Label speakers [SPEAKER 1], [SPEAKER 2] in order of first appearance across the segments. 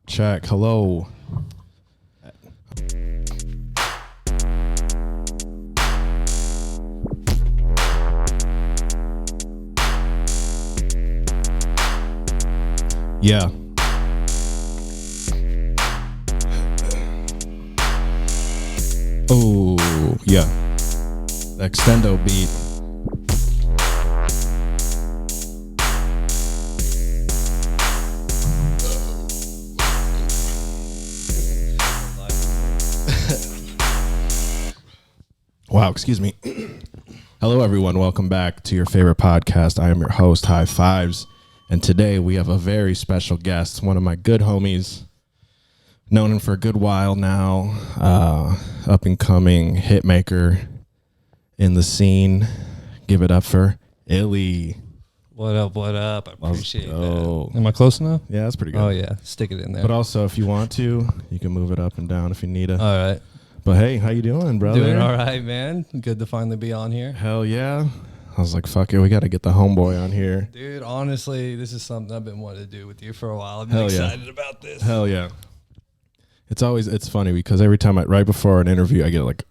[SPEAKER 1] Check. Hello. Yeah. Oh, yeah. The extendo beat. Wow, excuse me. Hello, everyone. Welcome back to your favorite podcast. I am your host, High Fives, and today we have a very special guest, one of my good homies, known him for a good while now, up and coming hit maker in the scene. Give it up for Illi.
[SPEAKER 2] What up, what up? I appreciate that.
[SPEAKER 3] Am I close enough?
[SPEAKER 1] Yeah, that's pretty good.
[SPEAKER 2] Oh, yeah. Stick it in there.
[SPEAKER 1] But also, if you want to, you can move it up and down if you need it.
[SPEAKER 2] All right.
[SPEAKER 1] But hey, how you doing, brother?
[SPEAKER 2] Doing all right, man. Good to finally be on here.
[SPEAKER 1] Hell yeah. I was like, fuck it, we got to get the homeboy on here.
[SPEAKER 2] Dude, honestly, this is something I've been wanting to do with you for a while. I've
[SPEAKER 1] Hell
[SPEAKER 2] been
[SPEAKER 1] yeah.
[SPEAKER 2] excited about this.
[SPEAKER 1] Hell yeah. It's funny because every time right before an interview, I get like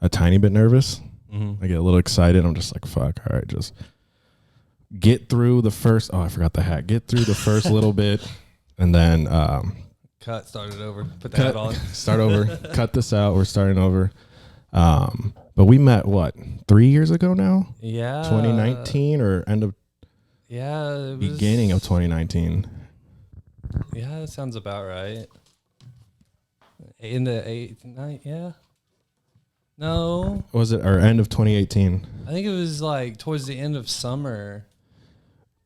[SPEAKER 1] a tiny bit nervous.
[SPEAKER 2] Mm-hmm.
[SPEAKER 1] I get a little excited. I'm just like, fuck, all right, just get through the first, I forgot the hat. Get through the first little bit and then
[SPEAKER 2] Start it over. Put the hat on.
[SPEAKER 1] Start over. Cut this out. We're starting over. But we met, 3 years ago now?
[SPEAKER 2] Yeah.
[SPEAKER 1] 2019 or end of beginning of 2019.
[SPEAKER 2] Yeah, that sounds about right. In the 8th night, yeah. No.
[SPEAKER 1] Was it or end of 2018?
[SPEAKER 2] I think it was like towards the end of summer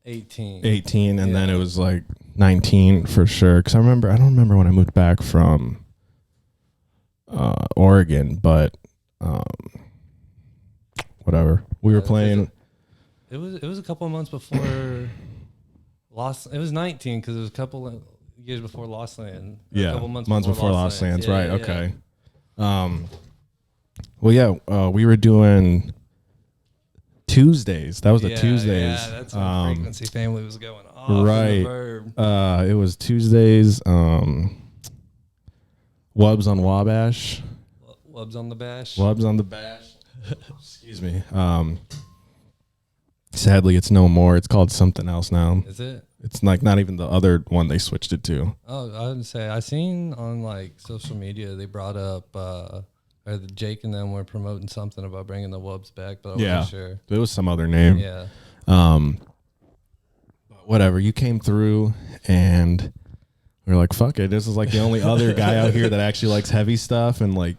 [SPEAKER 2] 18.
[SPEAKER 1] 18, and then it was like 19 for sure. Because I don't remember when I moved back from Oregon, but whatever. We were playing.
[SPEAKER 2] It was a couple of months before It was 19 because it was a couple of years before Lost Land.
[SPEAKER 1] Yeah,
[SPEAKER 2] a couple months
[SPEAKER 1] before Lost Lands.
[SPEAKER 2] Yeah,
[SPEAKER 1] right?
[SPEAKER 2] yeah.
[SPEAKER 1] Okay. Well, yeah, we were doing Tuesdays. That was the Tuesdays.
[SPEAKER 2] Yeah, that's when Frequency Family was going off.
[SPEAKER 1] Right.
[SPEAKER 2] In the verb.
[SPEAKER 1] It was Tuesdays. Wubs on Wabash.
[SPEAKER 2] Wubs on the bash.
[SPEAKER 1] Wubs on the bash. Excuse me. Sadly, it's no more. It's called something else now.
[SPEAKER 2] Is it?
[SPEAKER 1] It's like not even the other one they switched it to.
[SPEAKER 2] Oh, I would say I seen on like social media they brought up or the Jake and them were promoting something about bringing the Wubs back, but I wasn't sure.
[SPEAKER 1] It was some other name.
[SPEAKER 2] Yeah.
[SPEAKER 1] Whatever. You came through and we were like, fuck it. This is like the only other guy out here that actually likes heavy stuff. And like,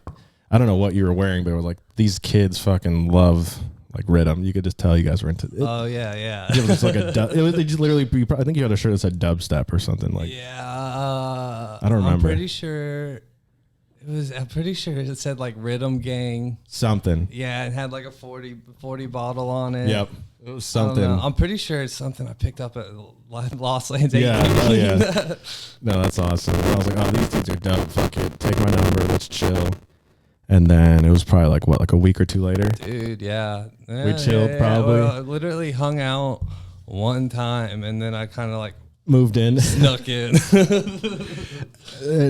[SPEAKER 1] I don't know what you were wearing, but it was like, these kids fucking love like rhythm. You could just tell you guys were into it.
[SPEAKER 2] Oh, yeah.
[SPEAKER 1] It was like it was just literally, I think you had a shirt that said dubstep or something like.
[SPEAKER 2] Yeah.
[SPEAKER 1] I don't remember.
[SPEAKER 2] I'm pretty sure it said like Rhythm Gang.
[SPEAKER 1] Something.
[SPEAKER 2] Yeah, it had like a 40 bottle on it.
[SPEAKER 1] Yep. It was something.
[SPEAKER 2] I'm pretty sure it's something I picked up at Lost Lands.
[SPEAKER 1] Yeah. Oh, yeah. No, that's awesome. I was like, oh, these dudes are dope. Fuck it. Take my number. Let's chill. And then it was probably like a week or two later.
[SPEAKER 2] Dude, yeah.
[SPEAKER 1] We chilled probably.
[SPEAKER 2] Well, I literally hung out one time and then I kind of like
[SPEAKER 1] moved in.
[SPEAKER 2] snuck in.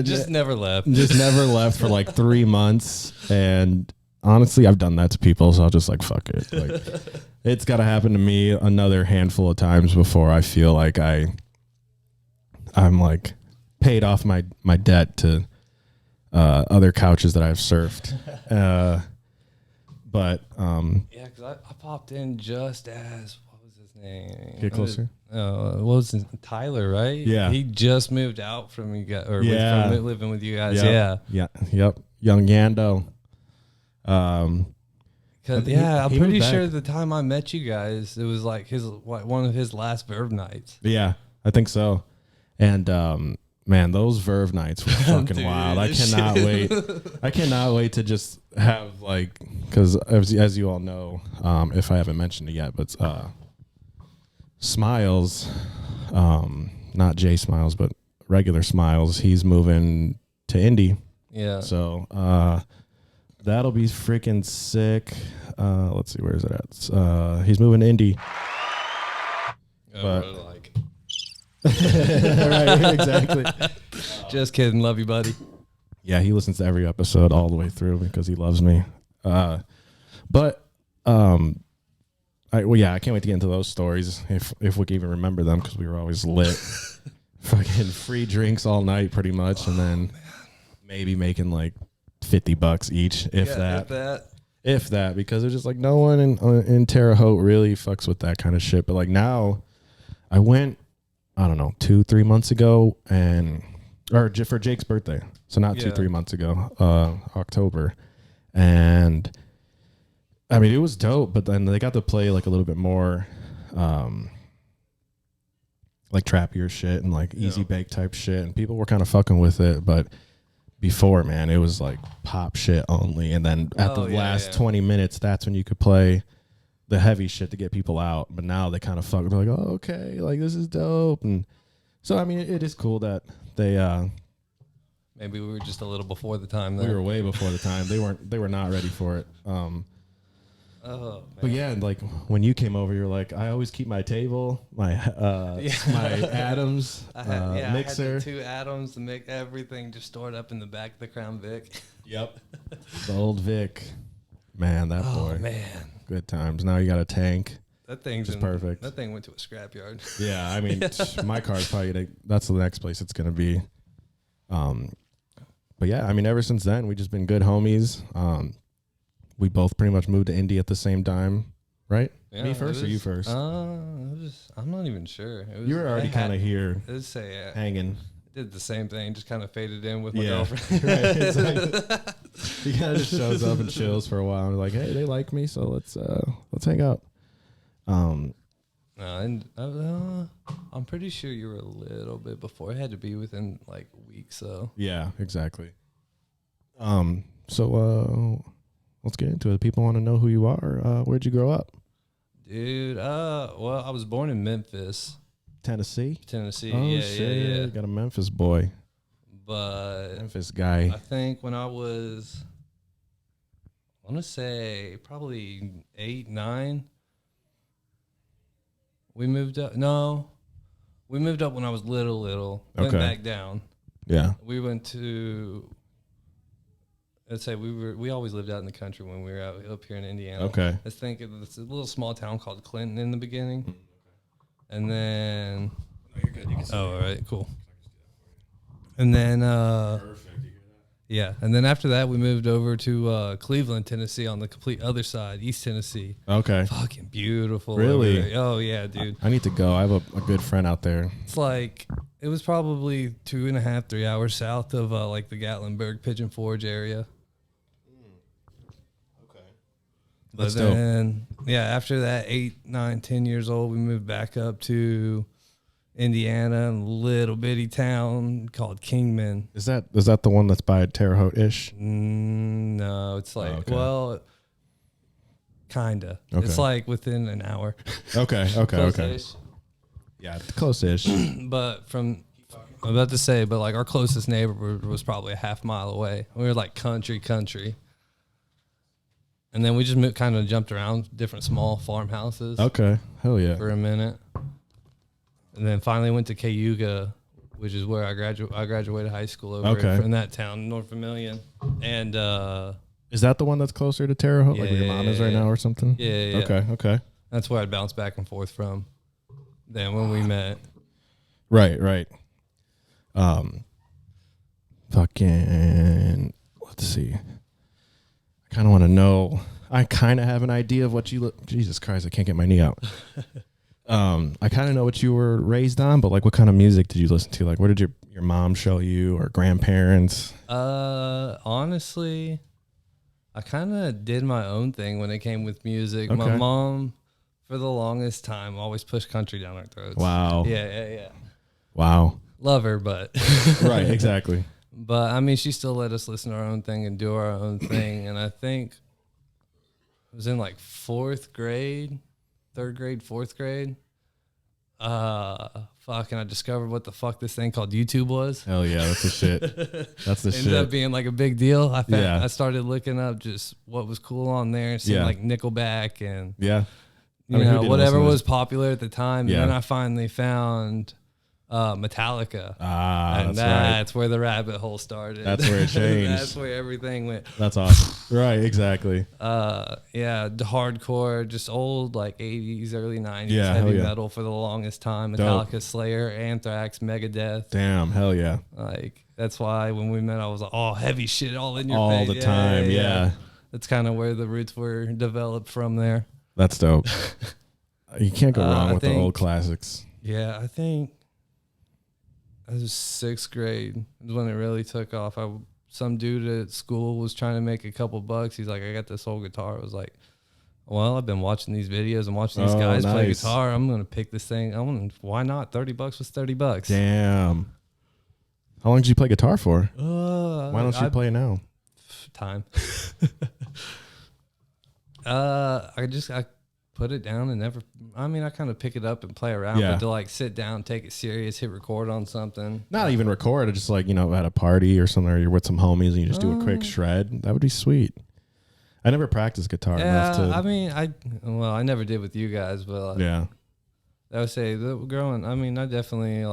[SPEAKER 2] Just never left.
[SPEAKER 1] Just never left for like 3 months. And honestly, I've done that to people, so I'll just like, fuck it. Like, it's got to happen to me another handful of times before I feel like I'm like paid off my debt to other couches that I've surfed. But
[SPEAKER 2] yeah, because I popped in just as, what was his name?
[SPEAKER 1] Get closer.
[SPEAKER 2] What was his, Tyler, right?
[SPEAKER 1] Yeah.
[SPEAKER 2] He just moved out from you guys, or
[SPEAKER 1] Yeah.
[SPEAKER 2] from living with you guys.
[SPEAKER 1] Yep. Yep. Young Yando.
[SPEAKER 2] I'm
[SPEAKER 1] he
[SPEAKER 2] pretty
[SPEAKER 1] moved
[SPEAKER 2] sure
[SPEAKER 1] back.
[SPEAKER 2] the time I met you guys, it was like one of his last Verve nights.
[SPEAKER 1] Yeah, I think so. And man, those Verve nights were fucking
[SPEAKER 2] Dude,
[SPEAKER 1] wild. I cannot wait. I cannot wait to just have like, because as you all know, if I haven't mentioned it yet, but Smiles, not Jay Smiles, but regular Smiles, he's moving to Indy.
[SPEAKER 2] Yeah.
[SPEAKER 1] So that'll be freaking sick. Let's see, where is it at? He's moving to Indy. But Right, exactly.
[SPEAKER 2] Just kidding. Love you, buddy.
[SPEAKER 1] Yeah, he listens to every episode all the way through because he loves me. But I can't wait to get into those stories if we can even remember them because we were always lit. Fucking free drinks all night, pretty much, and then maybe making like $50 each, if that, because there's just like no one in Terre Haute really fucks with that kind of shit. But like now, I went, I don't know, 2-3 months ago, for Jake's birthday, so not 2-3 months ago, October, and I mean it was dope. But then they got to play like a little bit more, like trappier shit and like easy bake type shit, and people were kind of fucking with it. But before, man, it was like pop shit only, and then at the last 20 minutes, that's when you could play the heavy shit to get people out. But now they kind of fuck. They're like, oh, okay, like this is dope. And so I mean, it is cool that they
[SPEAKER 2] maybe we were just a little before the time.
[SPEAKER 1] We were way before the time. They were not ready for it. But yeah, like when you came over, you're like, I always keep my table, my Adams mixer.
[SPEAKER 2] I had the 2 Adams to make everything just stored up in the back of the Crown Vic.
[SPEAKER 1] Yep. The old Vic. Man, that boy.
[SPEAKER 2] Man.
[SPEAKER 1] Good times. Now you got a tank.
[SPEAKER 2] That thing's
[SPEAKER 1] just perfect.
[SPEAKER 2] That thing went to a scrapyard.
[SPEAKER 1] Yeah, I mean, my car's probably that's the next place it's gonna be. But yeah, I mean, ever since then, we've just been good homies. We both pretty much moved to Indy at the same time, right?
[SPEAKER 2] Yeah,
[SPEAKER 1] me first or you first?
[SPEAKER 2] I'm not even sure.
[SPEAKER 1] You were already kind of here, hanging.
[SPEAKER 2] Did the same thing, just kind of faded in with my girlfriend.
[SPEAKER 1] Right. It's like, he kind of just shows up and chills for a while, and like, hey, they like me, so let's hang out. I'm pretty sure you were a little bit before. It had to be within like a week, so. Yeah, exactly. So let's get into it. People want to know who you are. Where'd you grow up?
[SPEAKER 2] Dude, well, I was born in Memphis.
[SPEAKER 1] Tennessee?
[SPEAKER 2] Oh,
[SPEAKER 1] shit.
[SPEAKER 2] yeah.
[SPEAKER 1] Got a Memphis boy.
[SPEAKER 2] But
[SPEAKER 1] Memphis guy.
[SPEAKER 2] I think when I want to say probably 8, 9, we moved up. No, we moved up when I was little. Went back down.
[SPEAKER 1] Yeah.
[SPEAKER 2] We went to, let's say we always lived out in the country when we were up here in Indiana.
[SPEAKER 1] Okay.
[SPEAKER 2] Let's think of this little small town called Clinton in the beginning. And then,
[SPEAKER 1] you're good. You can
[SPEAKER 2] all right, cool. And then,
[SPEAKER 1] perfect. You hear that?
[SPEAKER 2] Yeah, and then after that, we moved over to Cleveland, Tennessee, on the complete other side, East Tennessee.
[SPEAKER 1] Okay.
[SPEAKER 2] Fucking beautiful.
[SPEAKER 1] Really?
[SPEAKER 2] Oh yeah, dude.
[SPEAKER 1] I need to go. I have a good friend out there.
[SPEAKER 2] It's like it was probably 2.5, 3 hours south of like the Gatlinburg, Pigeon Forge area. But then, after that, 8, 9, 10 years old, we moved back up to Indiana, a little bitty town called Kingman.
[SPEAKER 1] Is that the one that's by Terre Haute-ish?
[SPEAKER 2] No, it's like, well, kinda. Okay. It's like within an hour.
[SPEAKER 1] Okay. Yeah, close-ish.
[SPEAKER 2] But I'm about to say, but like our closest neighbor was probably a half mile away. We were like country. And then we just kind of jumped around different small farmhouses.
[SPEAKER 1] Okay, hell yeah.
[SPEAKER 2] For a minute. And then finally went to Cayuga, which is where I graduated high school over in that town, North Vermilion. And
[SPEAKER 1] is that the one that's closer to Terre Haute, like where your mom is right now or something?
[SPEAKER 2] Yeah.
[SPEAKER 1] Okay.
[SPEAKER 2] That's where I'd bounce back and forth from. Then when we met.
[SPEAKER 1] Right. Fucking, let's see. I kind of want to know. I kind of have an idea of what you look. Jesus Christ, I can't get my knee out. I kind of know what you were raised on, but like, what kind of music did you listen to? Like, what did your mom show you or grandparents?
[SPEAKER 2] Honestly, I kind of did my own thing when it came with music. Okay. My mom, for the longest time, always pushed country down our throats.
[SPEAKER 1] Wow.
[SPEAKER 2] Yeah.
[SPEAKER 1] Wow.
[SPEAKER 2] Love her, but
[SPEAKER 1] right, exactly.
[SPEAKER 2] But I mean, she still let us listen to our own thing and do our own thing. And I think it was in like 3rd grade, 4th grade. And I discovered what the fuck this thing called YouTube was.
[SPEAKER 1] Hell yeah, that's the shit. That's the shit.
[SPEAKER 2] Ended up being like a big deal. I started looking up just what was cool on there, seeing like Nickelback and
[SPEAKER 1] you
[SPEAKER 2] know, whatever was popular at the time. And then I finally found Metallica.
[SPEAKER 1] And
[SPEAKER 2] that's where the rabbit hole started.
[SPEAKER 1] That's where it changed.
[SPEAKER 2] That's where everything went.
[SPEAKER 1] That's awesome. Right, exactly.
[SPEAKER 2] Yeah, the hardcore, just old like 80s, early 90s
[SPEAKER 1] hell
[SPEAKER 2] heavy
[SPEAKER 1] yeah.
[SPEAKER 2] metal for the longest time.
[SPEAKER 1] Dope.
[SPEAKER 2] Metallica, Slayer, Anthrax, Megadeth.
[SPEAKER 1] Damn, hell yeah.
[SPEAKER 2] Like that's why when we met, I was like, "Oh, heavy shit, all in your
[SPEAKER 1] All
[SPEAKER 2] face."
[SPEAKER 1] the time, yeah.
[SPEAKER 2] That's kind of where the roots were developed from there.
[SPEAKER 1] That's dope. You can't go wrong with the old classics.
[SPEAKER 2] Yeah, I think I was 6th grade is when it really took off. Some dude at school was trying to make a couple bucks. He's like, "I got this old guitar." I was like, "Well, I've been watching these videos and watching these guys play guitar. I'm gonna pick this thing. Why not? $30 was $30.
[SPEAKER 1] Damn. How long did you play guitar for? Why don't you play now?
[SPEAKER 2] Time. I put it down and never. I mean, I kind of pick it up and play around, but to like sit down, take it serious, hit record on something.
[SPEAKER 1] Not even record, just like, at a party or something, or you're with some homies and you just do a quick shred. That would be sweet. I never practiced guitar enough to.
[SPEAKER 2] I mean, I never did with you guys, but
[SPEAKER 1] yeah.
[SPEAKER 2] I would say growing. I mean, I definitely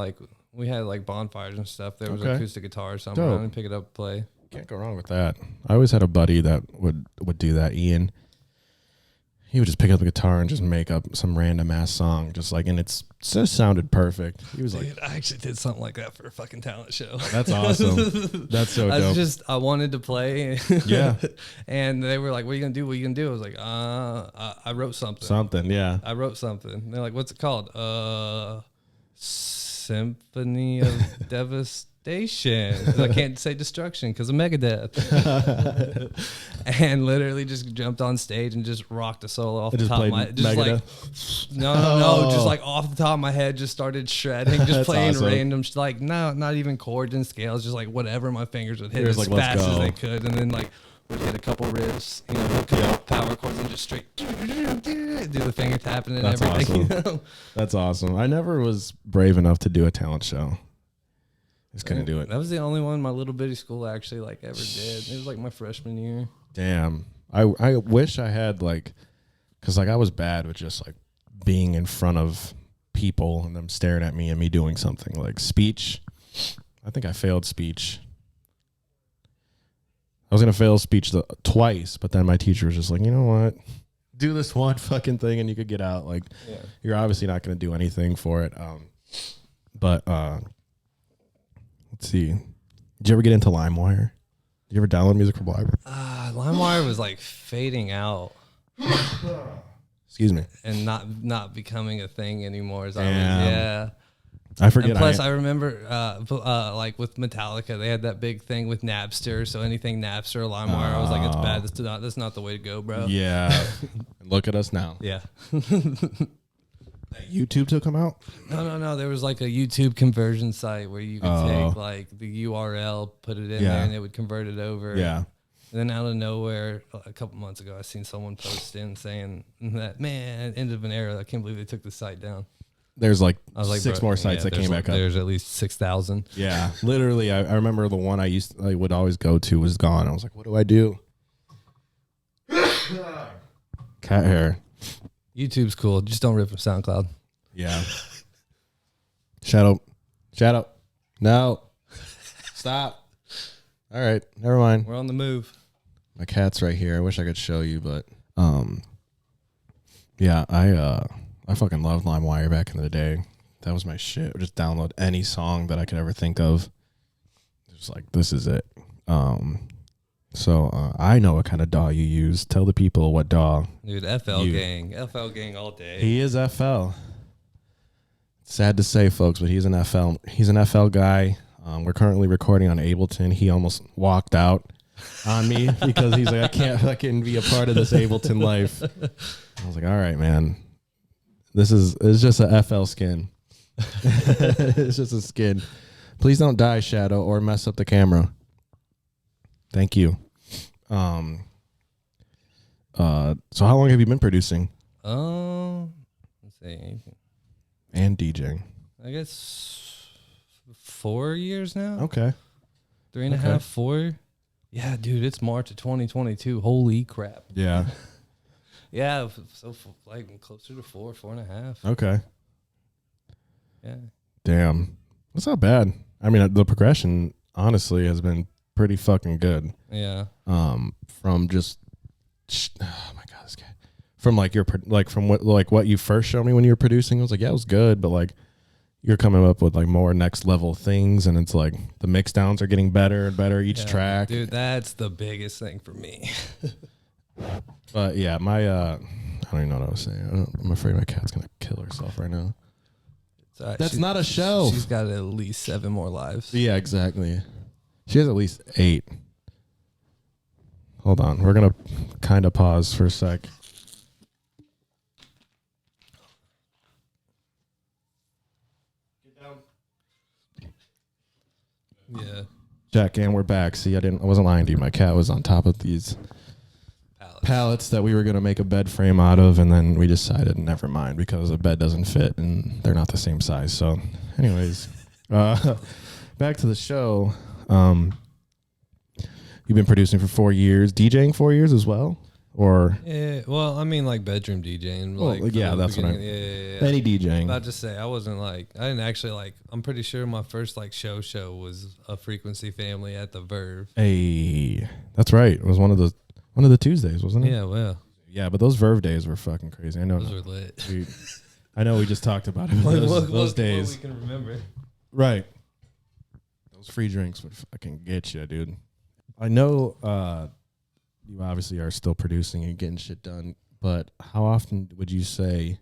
[SPEAKER 2] we had like bonfires and stuff. There was acoustic guitar or something. I would pick it up and play.
[SPEAKER 1] Can't go wrong with that. I always had a buddy that would do that, Ian. He would just pick up the guitar and just make up some random ass song, and it just sounded perfect. He was like,
[SPEAKER 2] I actually did something like that for a fucking talent show.
[SPEAKER 1] That's awesome. That's so dope.
[SPEAKER 2] I wanted to play.
[SPEAKER 1] Yeah.
[SPEAKER 2] And they were like, "What are you gonna do? What are you gonna do?" I was like, I wrote something.
[SPEAKER 1] Something, yeah.
[SPEAKER 2] I wrote something. And they're like, "What's it called?" Symphony of Devastation. I can't say destruction because of Megadeth. And literally just jumped on stage and just rocked a solo off the top of my head. Just
[SPEAKER 1] Megadeth?
[SPEAKER 2] No. Just like off the top of my head, just started shredding, just playing
[SPEAKER 1] awesome.
[SPEAKER 2] random, not even chords and scales, just like whatever my fingers would hit as
[SPEAKER 1] like,
[SPEAKER 2] fast as they could. And then would hit a couple riffs, a couple power chords and just straight do the finger tapping and everything.
[SPEAKER 1] Awesome. That's awesome. I never was brave enough to do a talent show. Just couldn't do it.
[SPEAKER 2] That was the only one my little bitty school actually ever did. It was my freshman year.
[SPEAKER 1] Damn. I wish I had because I was bad with just being in front of people and them staring at me and me doing something like speech. I think I failed speech. I was going to fail speech twice, but then my teacher was just like, you know what? Do this one fucking thing and you could get out. You're obviously not going to do anything for it. But let's see. Did you ever get into LimeWire? Did you ever download music from LimeWire?
[SPEAKER 2] LimeWire was fading out.
[SPEAKER 1] Excuse me.
[SPEAKER 2] And not becoming a thing anymore.
[SPEAKER 1] I forget.
[SPEAKER 2] And plus, I remember, with Metallica, they had that big thing with Napster. So anything Napster or LimeWire, I was like, it's bad. That's not the way to go, bro.
[SPEAKER 1] Yeah. Look at us now.
[SPEAKER 2] Yeah.
[SPEAKER 1] YouTube took them out?
[SPEAKER 2] No. There was a YouTube conversion site where you could take the URL, put it in there, and it would convert it over.
[SPEAKER 1] Yeah.
[SPEAKER 2] And then out of nowhere, a couple months ago, I seen someone post in saying that, man, end of an era. I can't believe they took the site down.
[SPEAKER 1] There's 6 more sites that came back up.
[SPEAKER 2] There's at least 6,000.
[SPEAKER 1] Yeah. Literally, I remember the one I would always go to was gone. I was like, what do I do? Cat hair.
[SPEAKER 2] YouTube's cool. Just don't rip from SoundCloud.
[SPEAKER 1] Yeah. Shadow. No. Stop. All right. Never mind.
[SPEAKER 2] We're on the move.
[SPEAKER 1] My cat's right here. I wish I could show you, but yeah, I fucking loved LimeWire back in the day. That was my shit. Just download any song that I could ever think of. Just this is it. So I know what kind of DAW you use. Tell the people what DAW.
[SPEAKER 2] Dude, FL gang all day.
[SPEAKER 1] He is FL. Sad to say, folks, but he's an FL. He's an FL guy. We're currently recording on Ableton. He almost walked out on me because he's like, I can't fucking be a part of this Ableton life. I was like, all right, man. It's just a FL skin. It's just a skin. Please don't die, Shadow, or mess up the camera. Thank you. So how long have you been producing?
[SPEAKER 2] Let's see.
[SPEAKER 1] And DJing?
[SPEAKER 2] I guess 4 years now.
[SPEAKER 1] Okay.
[SPEAKER 2] 3.5, 4. Yeah, dude, it's March of 2022. Holy crap.
[SPEAKER 1] Yeah.
[SPEAKER 2] Yeah, so closer to 4.5.
[SPEAKER 1] Okay.
[SPEAKER 2] Yeah.
[SPEAKER 1] Damn. That's not bad. I mean, the progression honestly has been pretty fucking good.
[SPEAKER 2] Yeah.
[SPEAKER 1] From just oh my god, this guy. From like from what you first showed me when you were producing, I was like, yeah, it was good, but like you're coming up with like more next level things, and it's like the mix downs are getting better and better each track.
[SPEAKER 2] Dude, that's the biggest thing for me.
[SPEAKER 1] But yeah, my I don't even know what I was saying. I'm afraid my cat's gonna kill herself right now. That's not a show.
[SPEAKER 2] She's got at least 7 more lives.
[SPEAKER 1] Yeah, exactly. She has at least 8. Hold on. We're going to kind of pause for a sec. Get down.
[SPEAKER 2] Yeah.
[SPEAKER 1] Check, and we're back. See, I wasn't lying to you. My cat was on top of these pallets that we were going to make a bed frame out of, and then we decided never mind because the bed doesn't fit and they're not the same size. So anyways, back to the show. You've been producing for 4 years, DJing 4 years as well, or
[SPEAKER 2] well, I mean, like bedroom DJing.
[SPEAKER 1] Well,
[SPEAKER 2] like
[SPEAKER 1] yeah, that's what any DJing.
[SPEAKER 2] About to say, I didn't actually like. I'm pretty sure my first like show was a Frequency Family at the Verve.
[SPEAKER 1] Hey, that's right. It was one of the Tuesdays, wasn't it?
[SPEAKER 2] Yeah, well,
[SPEAKER 1] yeah, but those Verve days were fucking crazy. I know.
[SPEAKER 2] Those were lit.
[SPEAKER 1] I know we just talked about it. Those days,
[SPEAKER 2] what we can remember.
[SPEAKER 1] Right? Those free drinks would fucking get you, dude. I know you obviously are still producing and getting shit done, but how often would you say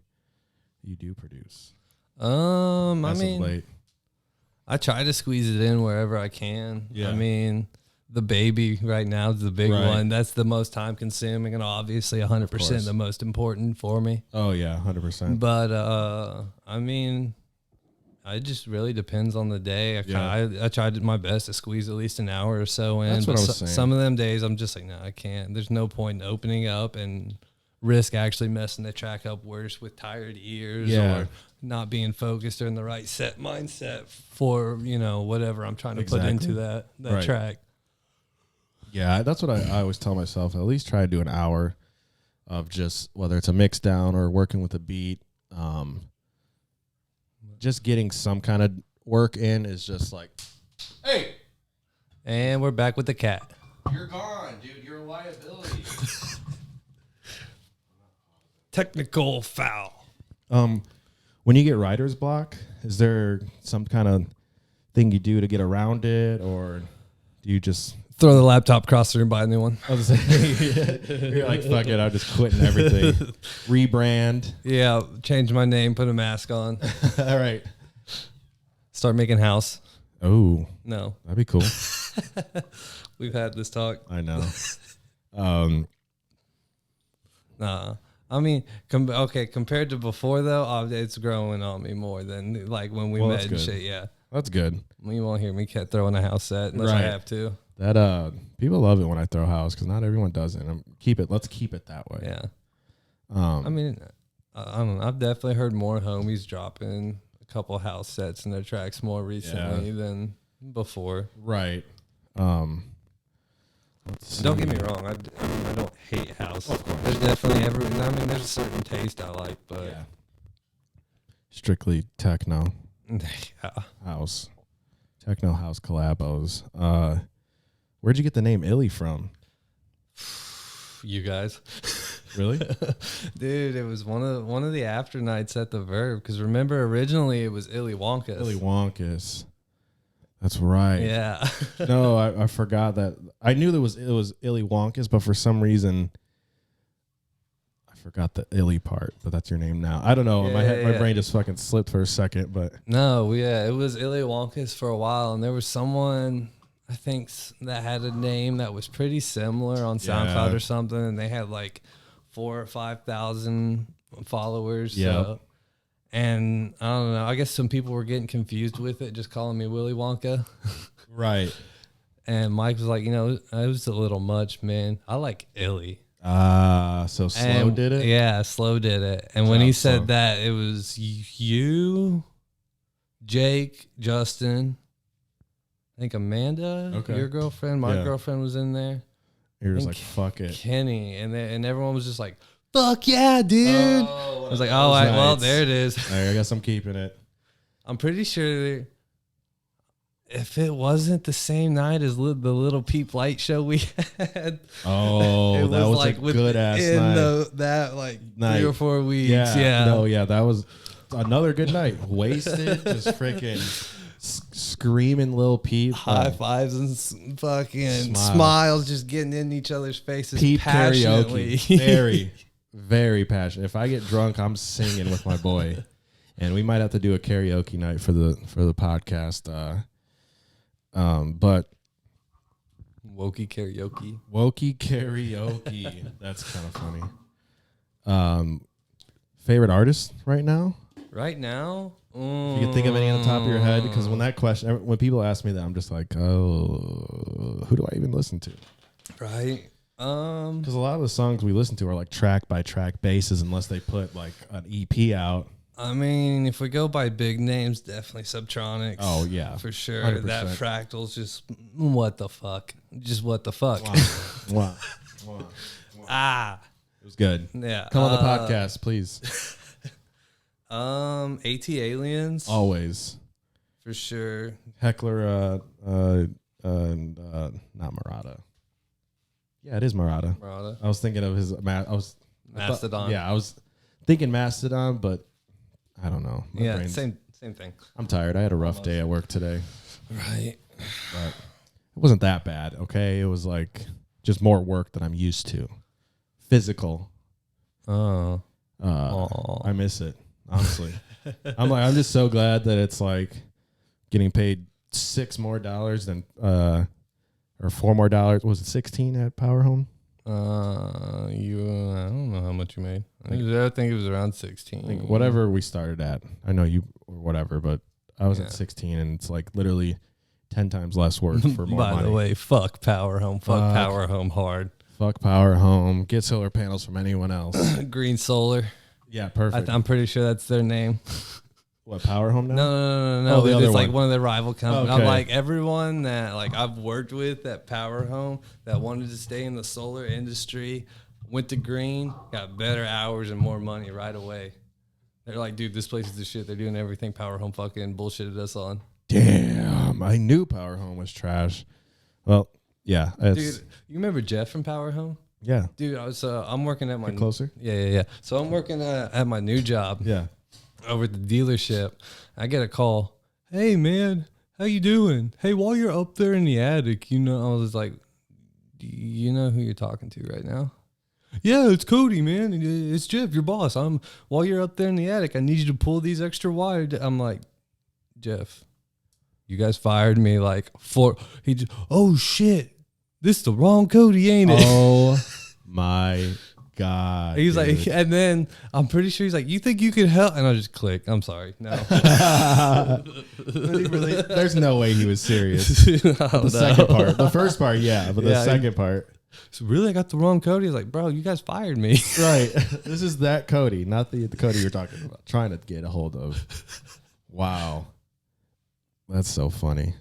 [SPEAKER 1] you do produce?
[SPEAKER 2] I mean, I try to squeeze it in wherever I can.
[SPEAKER 1] Yeah.
[SPEAKER 2] I mean, the baby right now is the big one. That's the most time consuming and obviously 100% the most important for me.
[SPEAKER 1] Oh yeah, 100%.
[SPEAKER 2] But I mean, it just really depends on the day. I tried my best to squeeze at least an hour or so in.
[SPEAKER 1] That's what I was saying.
[SPEAKER 2] Some of them days I'm just like, no, I can't. There's no point in opening up and risk actually messing the track up worse with tired ears or not being focused or in the right mindset for, whatever I'm trying to put into that track.
[SPEAKER 1] Yeah, that's what I always tell myself. At least try to do an hour of just whether it's a mix down or working with a beat. Just getting some kind of work in is just like, hey.
[SPEAKER 2] And we're back with the cat.
[SPEAKER 1] You're gone, dude. You're a liability.
[SPEAKER 2] Technical foul.
[SPEAKER 1] When you get writer's block, is there some kind of thing you do to get around it, or do you just
[SPEAKER 2] throw the laptop across the room, buy a new one?
[SPEAKER 1] I was saying, you're like, fuck it, I'm just quitting everything. Rebrand.
[SPEAKER 2] Yeah, change my name, put a mask on.
[SPEAKER 1] All right.
[SPEAKER 2] Start making house.
[SPEAKER 1] Oh.
[SPEAKER 2] No.
[SPEAKER 1] That'd be cool.
[SPEAKER 2] We've had this talk.
[SPEAKER 1] I know.
[SPEAKER 2] Nah. I mean, compared to before, though, it's growing on me more than like when we met and shit, yeah.
[SPEAKER 1] That's good.
[SPEAKER 2] You won't hear me throwing a house set unless I have to.
[SPEAKER 1] That people love it when I throw house because not everyone does it. Let's keep it that way.
[SPEAKER 2] Yeah. I mean, I don't know. I've definitely heard more homies dropping a couple house sets in their tracks more recently than before.
[SPEAKER 1] Right.
[SPEAKER 2] Don't get me wrong. I don't hate house. There's definitely there's a certain taste I like, but
[SPEAKER 1] strictly techno.
[SPEAKER 2] Yeah.
[SPEAKER 1] House. Techno house collabos. Where'd you get the name Illi from?
[SPEAKER 2] You guys.
[SPEAKER 1] Really?
[SPEAKER 2] Dude, it was one of the after nights at the Verve, because remember originally it was Illi Wonkus.
[SPEAKER 1] Illi Wonkus. That's right.
[SPEAKER 2] Yeah.
[SPEAKER 1] No, I forgot that. I knew it was Illi Wonkus, but for some reason I forgot the Illy part. But that's your name now. I don't know. My brain just fucking slipped for a second. But
[SPEAKER 2] no, it was Illi Wonkus for a while, and there was someone I think that had a name that was pretty similar on SoundCloud or something, and they had like 4,000 or 5,000 followers.
[SPEAKER 1] Yeah.
[SPEAKER 2] So. And I don't know. I guess some people were getting confused with it, just calling me Willy Wonka.
[SPEAKER 1] Right.
[SPEAKER 2] And Mike was like, it was a little much, man. I like Illy.
[SPEAKER 1] So Slow did it?
[SPEAKER 2] Yeah, Slow did it. And when he said that, it was you, Jake, Justin, I think Amanda, your girlfriend, my girlfriend was in there.
[SPEAKER 1] You're just like, fuck it.
[SPEAKER 2] Kenny. And everyone was just like, fuck yeah, dude. I was like, well, there it is.
[SPEAKER 1] I guess I'm keeping it.
[SPEAKER 2] I'm pretty sure if it wasn't the same night as the Little Peep Light show we had.
[SPEAKER 1] Oh, that was like a good ass night.
[SPEAKER 2] That like night. 3 or 4 weeks.
[SPEAKER 1] Yeah. No, yeah, that was another good night. Wasted, just freaking screaming Lil Peep.
[SPEAKER 2] High fives and fucking smiles just getting in each other's faces.
[SPEAKER 1] Peep
[SPEAKER 2] passionately.
[SPEAKER 1] karaoke. Very, very passionate. If I get drunk, I'm singing with my boy. And we might have to do a karaoke night for the podcast. But
[SPEAKER 2] Wokey karaoke.
[SPEAKER 1] That's kind of funny. Favorite artist right now?
[SPEAKER 2] Right now?
[SPEAKER 1] If you can think of any on the top of your head, because when people ask me that, I'm just like, oh, who do I even listen to?
[SPEAKER 2] Right.
[SPEAKER 1] Because a lot of the songs we listen to are like track by track basis, unless they put like an EP out.
[SPEAKER 2] I mean, if we go by big names, definitely Subtronics.
[SPEAKER 1] Oh, yeah.
[SPEAKER 2] For sure.
[SPEAKER 1] 100%.
[SPEAKER 2] That Fractal's just, what the fuck? Just what the fuck?
[SPEAKER 1] Wow. It was good.
[SPEAKER 2] Yeah.
[SPEAKER 1] Come on the podcast, please.
[SPEAKER 2] AT Aliens.
[SPEAKER 1] Always.
[SPEAKER 2] For sure.
[SPEAKER 1] Heckler, not Murata. Yeah, it is Murata. I was thinking of his,
[SPEAKER 2] Mastodon.
[SPEAKER 1] I was thinking Mastodon, but I don't know.
[SPEAKER 2] My same thing.
[SPEAKER 1] I'm tired. I had a rough day at work today.
[SPEAKER 2] Right.
[SPEAKER 1] But it wasn't that bad, okay? It was like just more work than I'm used to. Physical.
[SPEAKER 2] Oh.
[SPEAKER 1] I miss it, honestly. I'm just so glad that it's like getting paid $6 more than or $4 more. Was it 16 at Power Home?
[SPEAKER 2] I don't know how much you made. I think it was around 16.
[SPEAKER 1] Whatever we started at. I know you or whatever, but I was at 16, and it's like literally 10 times less work for more money.
[SPEAKER 2] By the way, fuck Power Home. Fuck Power Home hard.
[SPEAKER 1] Fuck Power Home. Get solar panels from anyone else.
[SPEAKER 2] Green Solar.
[SPEAKER 1] Yeah, perfect.
[SPEAKER 2] I'm pretty sure that's their name.
[SPEAKER 1] What, Power Home now?
[SPEAKER 2] No.
[SPEAKER 1] Oh,
[SPEAKER 2] it's like one of their rival companies.
[SPEAKER 1] Okay.
[SPEAKER 2] I'm like, everyone that like I've worked with at Power Home that wanted to stay in the solar industry went to Green, got better hours and more money right away. They're like, dude, this place is the shit. They're doing everything Power Home fucking bullshitted us on.
[SPEAKER 1] Damn, I knew Power Home was trash. Well, yeah.
[SPEAKER 2] Dude, you remember Jeff from Power Home?
[SPEAKER 1] Yeah.
[SPEAKER 2] Dude, I'm working at my...
[SPEAKER 1] Get closer?
[SPEAKER 2] Yeah. So I'm working at my new job.
[SPEAKER 1] Yeah.
[SPEAKER 2] Over at the dealership. I get a call. Hey, man, how you doing? Hey, while you're up there in the attic, I was like, do you know who you're talking to right now? Yeah, it's Cody, man. It's Jeff, your boss. While you're up there in the attic, I need you to pull these extra wires. I'm like, Jeff, you guys fired me oh shit, this is the wrong Cody, ain't it?
[SPEAKER 1] Oh my God.
[SPEAKER 2] He's like, and then I'm pretty sure he's like, you think you could help? And I just click. I'm sorry. No.
[SPEAKER 1] There's no way he was serious. The second part. The first part, yeah. But the second part.
[SPEAKER 2] So really, I got the wrong Cody. He's like, bro, you guys fired me.
[SPEAKER 1] Right. This is that Cody, not the Cody you're talking about. Trying to get a hold of. Wow. That's so funny.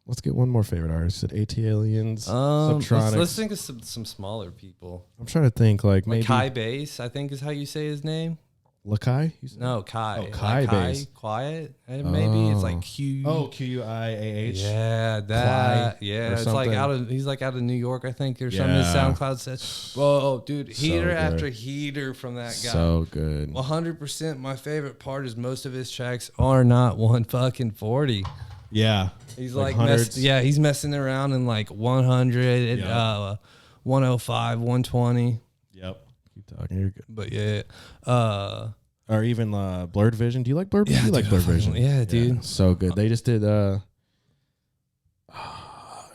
[SPEAKER 1] Let's get one more favorite artist. At AT Aliens, Subtronics.
[SPEAKER 2] Let's think of some smaller people.
[SPEAKER 1] I'm trying to think maybe
[SPEAKER 2] Kai Bass, I think is how you say his name.
[SPEAKER 1] Lakai?
[SPEAKER 2] No, Kai.
[SPEAKER 1] Oh, Kai Bass.
[SPEAKER 2] Quiet. Maybe it's like Q.
[SPEAKER 1] Oh, QUIAH.
[SPEAKER 2] Yeah, that.
[SPEAKER 1] Cly
[SPEAKER 2] yeah, it's
[SPEAKER 1] something.
[SPEAKER 2] like he's like out of New York, I think, or something. His SoundCloud says, "Whoa, dude, heater after heater from that guy."
[SPEAKER 1] So good.
[SPEAKER 2] 100%. My favorite part is most of his tracks are not 140.
[SPEAKER 1] Yeah.
[SPEAKER 2] He's like he's messing around in like 100, 105, 120.
[SPEAKER 1] Yep. Keep talking. You're good.
[SPEAKER 2] But yeah.
[SPEAKER 1] Or even Blurred Vision. Do you like Blurred Vision? You like Blurred Vision?
[SPEAKER 2] Yeah, dude.
[SPEAKER 1] Yeah, so good. They just did it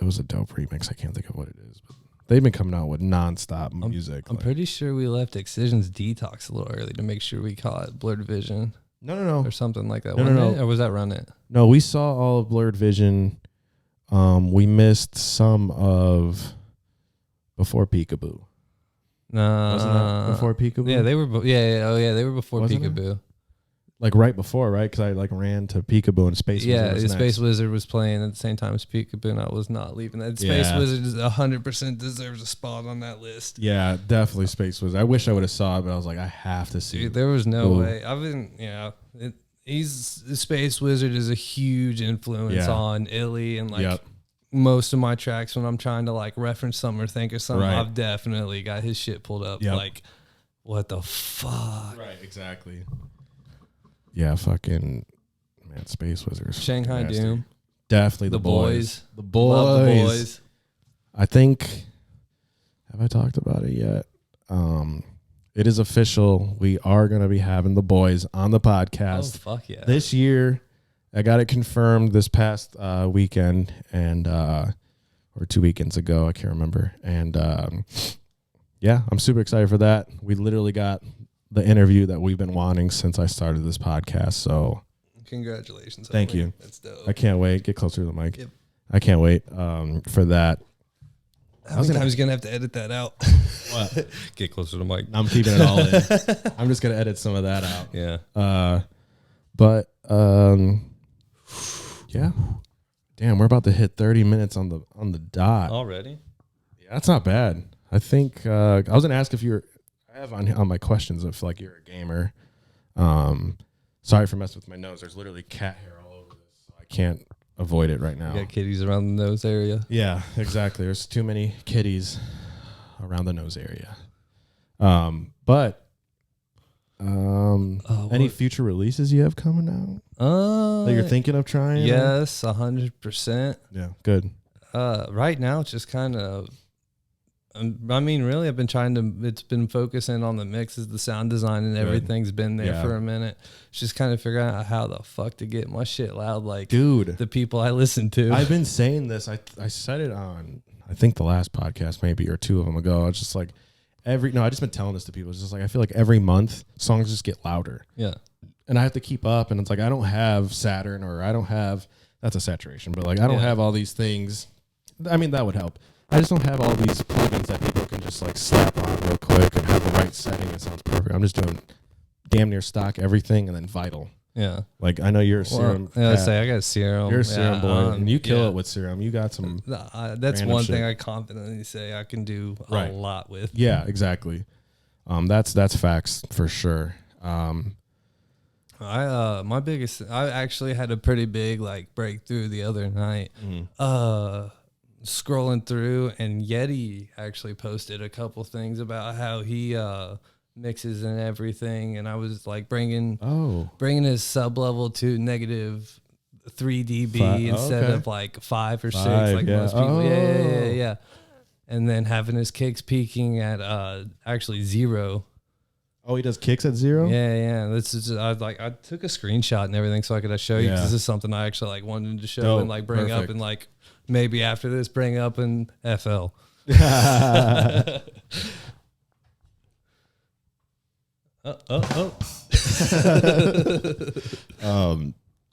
[SPEAKER 1] was a dope remix. I can't think of what it is, but they've been coming out with nonstop music.
[SPEAKER 2] I'm pretty sure we left Excision's Detox a little early to make sure we caught Blurred Vision.
[SPEAKER 1] No.
[SPEAKER 2] Or something like that.
[SPEAKER 1] No.
[SPEAKER 2] Or was that Run It?
[SPEAKER 1] No, we saw all of Blurred Vision. We missed some of Before Peekaboo.
[SPEAKER 2] No.
[SPEAKER 1] Wasn't that before Peekaboo?
[SPEAKER 2] Yeah, they were. They were before
[SPEAKER 1] Wasn't
[SPEAKER 2] Peekaboo.
[SPEAKER 1] Like right before, right? Because I ran to Peekaboo and Space Wizard was next.
[SPEAKER 2] Space Wizard was playing at the same time as Peekaboo, and I was not leaving that. Space Wizard 100% deserves a spot on that list.
[SPEAKER 1] Yeah, definitely Space Wizard. I wish I would have saw it, but I was like, I have to see.
[SPEAKER 2] Dude, there was no way. I've been, the Space Wizard is a huge influence on Illy and like most of my tracks when I'm trying to like reference something or think of something. I've definitely got his shit pulled up. Like, what the fuck?
[SPEAKER 1] Right, exactly. Yeah, fucking man, Space Wizards.
[SPEAKER 2] Shanghai Doom.
[SPEAKER 1] Definitely the boys. The boys.
[SPEAKER 2] Love the boys.
[SPEAKER 1] I think, have I talked about it yet? It is official. We are going to be having the boys on the podcast.
[SPEAKER 2] Oh, fuck yeah.
[SPEAKER 1] This year. I got it confirmed this past weekend and or 2 weekends ago. I can't remember. And yeah, I'm super excited for that. We literally got the interview that we've been wanting since I started this podcast. So
[SPEAKER 2] congratulations.
[SPEAKER 1] Thank you.
[SPEAKER 2] That's dope.
[SPEAKER 1] I can't wait. Get closer to the mic.
[SPEAKER 2] Yep.
[SPEAKER 1] I can't wait for that.
[SPEAKER 2] How many times going to have to edit that out?
[SPEAKER 1] What?
[SPEAKER 2] Get closer to the mic.
[SPEAKER 1] I'm keeping it all in. I'm just going to edit some of that out.
[SPEAKER 2] Yeah.
[SPEAKER 1] But yeah. Damn, we're about to hit 30 minutes on the dot.
[SPEAKER 2] Already?
[SPEAKER 1] Yeah, that's not bad. I think I was gonna ask if you're. I have on my questions if like you're a gamer. Sorry for messing with my nose. There's literally cat hair all over this. So I can't avoid it right now.
[SPEAKER 2] You got kitties around the nose area.
[SPEAKER 1] Yeah, exactly. There's too many kitties around the nose area. But any future releases you have coming out that you're thinking of trying?
[SPEAKER 2] Yes, 100%.
[SPEAKER 1] Yeah, good.
[SPEAKER 2] Right now it's just kind of, I mean, really, I've been it's been focusing on the mixes, the sound design, and everything's been there for a minute. It's just kind of figuring out how the fuck to get my shit loud like
[SPEAKER 1] dude,
[SPEAKER 2] the people I listen to.
[SPEAKER 1] I've been saying this. I said it on, I think the last podcast maybe or two of them ago. I was just like, I just been telling this to people. It's just like, I feel like every month songs just get louder.
[SPEAKER 2] Yeah.
[SPEAKER 1] And I have to keep up. And it's like, I don't have Saturn or I don't have, that's a saturation, but like, I don't have all these things. I mean, that would help. I just don't have all these plugins that people can just like slap on real quick and have the right setting. It sounds perfect. I'm just doing damn near stock everything and then Vital.
[SPEAKER 2] Yeah.
[SPEAKER 1] Like, I know you're a Serum.
[SPEAKER 2] I got Serum.
[SPEAKER 1] You're a Serum boy. And you kill it with Serum. You got some.
[SPEAKER 2] That's one thing I confidently say I can do a lot with.
[SPEAKER 1] Yeah, exactly. That's facts for sure.
[SPEAKER 2] My biggest, I actually had a pretty big like breakthrough the other night. Scrolling through, and Yeti actually posted a couple things about how he mixes and everything, and I was like bringing his sub level to negative 3 dB instead of like 5 or 6 like most people. Yeah. And then having his kicks peaking at actually 0.
[SPEAKER 1] Oh, he does kicks at 0?
[SPEAKER 2] Yeah. This is I took a screenshot and everything so I could show you, because this is something I actually like wanted to show and like bring up, and like maybe after this bring up in FL.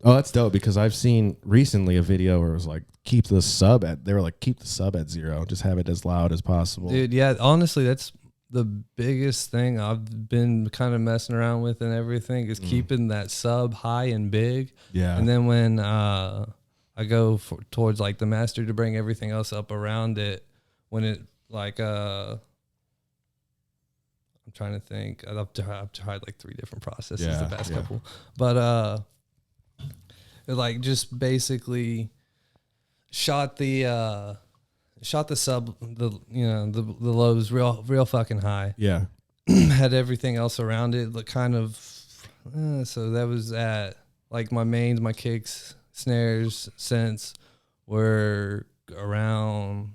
[SPEAKER 1] That's dope, because I've seen recently a video where it was like keep the sub at 0, just have it as loud as possible.
[SPEAKER 2] Dude, yeah, honestly that's the biggest thing I've been kind of messing around with and everything is keeping that sub high and big. Yeah. And then when I go towards like the master to bring everything else up around it, when it like I'm trying to think. I've tried like 3 different processes the past couple, but it like just basically shot the sub, the lows real fucking high.
[SPEAKER 1] Yeah.
[SPEAKER 2] Had everything else around it look kind of so that was at like my mains, my kicks, snares, synths were around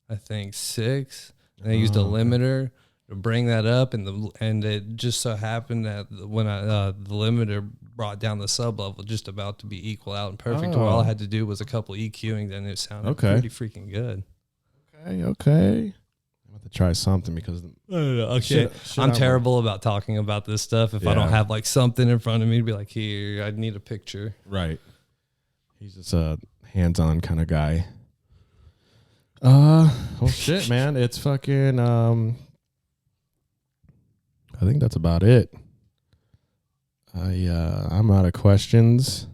[SPEAKER 2] I think 6, and I used a limiter to bring that up, and it just so happened that when the limiter brought down the sub level just about to be equal out and perfect, where all I had to do was a couple EQing, and it sounded pretty freaking good.
[SPEAKER 1] Okay. I'm about to try something because
[SPEAKER 2] I'm terrible about talking about this stuff. If I don't have like something in front of me to be like, here, I need a picture.
[SPEAKER 1] Right. He's just a hands-on kind of guy. Oh shit, man. It's fucking I think that's about it. I'm out of questions,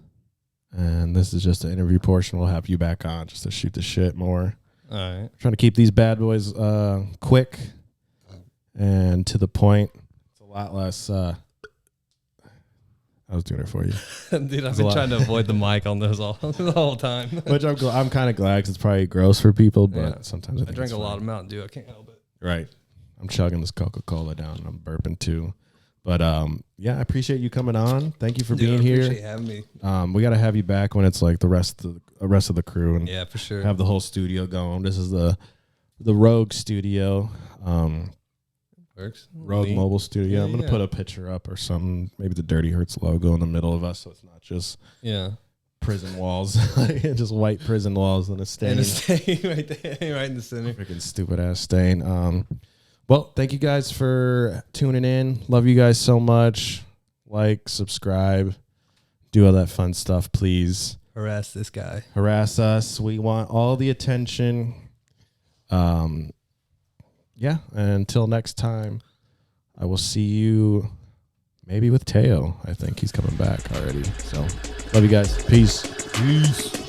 [SPEAKER 1] and this is just the interview portion. We'll have you back on just to shoot the shit more.
[SPEAKER 2] All right.
[SPEAKER 1] Trying to keep these bad boys quick and to the point. It's a lot less I was doing it for you.
[SPEAKER 2] Dude, I've been trying to avoid the mic on those all the whole time.
[SPEAKER 1] Which I'm kind of glad because it's probably gross for people, but
[SPEAKER 2] Yeah.
[SPEAKER 1] sometimes I
[SPEAKER 2] drink a lot of Mountain Dew. I can't help it.
[SPEAKER 1] Right. I'm chugging this Coca-Cola down and I'm burping too. But yeah, I appreciate you coming on. Thank you for being here.
[SPEAKER 2] I appreciate having me.
[SPEAKER 1] We got to have you back when it's like the rest of the crew and
[SPEAKER 2] yeah, for sure.
[SPEAKER 1] have the whole studio going. This is the Rogue Studio.
[SPEAKER 2] Works.
[SPEAKER 1] Rogue Mobile Studio.
[SPEAKER 2] Yeah,
[SPEAKER 1] I'm gonna put a picture up or something. Maybe the Dirty Hurts logo in the middle of us, so it's not just prison walls, just white prison walls and a stain.
[SPEAKER 2] And a stain right there, right in the center.
[SPEAKER 1] Freaking stupid ass stain. Well, thank you guys for tuning in. Love you guys so much. Like, subscribe, do all that fun stuff, please.
[SPEAKER 2] Harass this guy.
[SPEAKER 1] Harass us. We want all the attention. Yeah, and until next time, I will see you maybe with Teo. I think he's coming back already. So, love you guys. Peace.
[SPEAKER 2] Peace.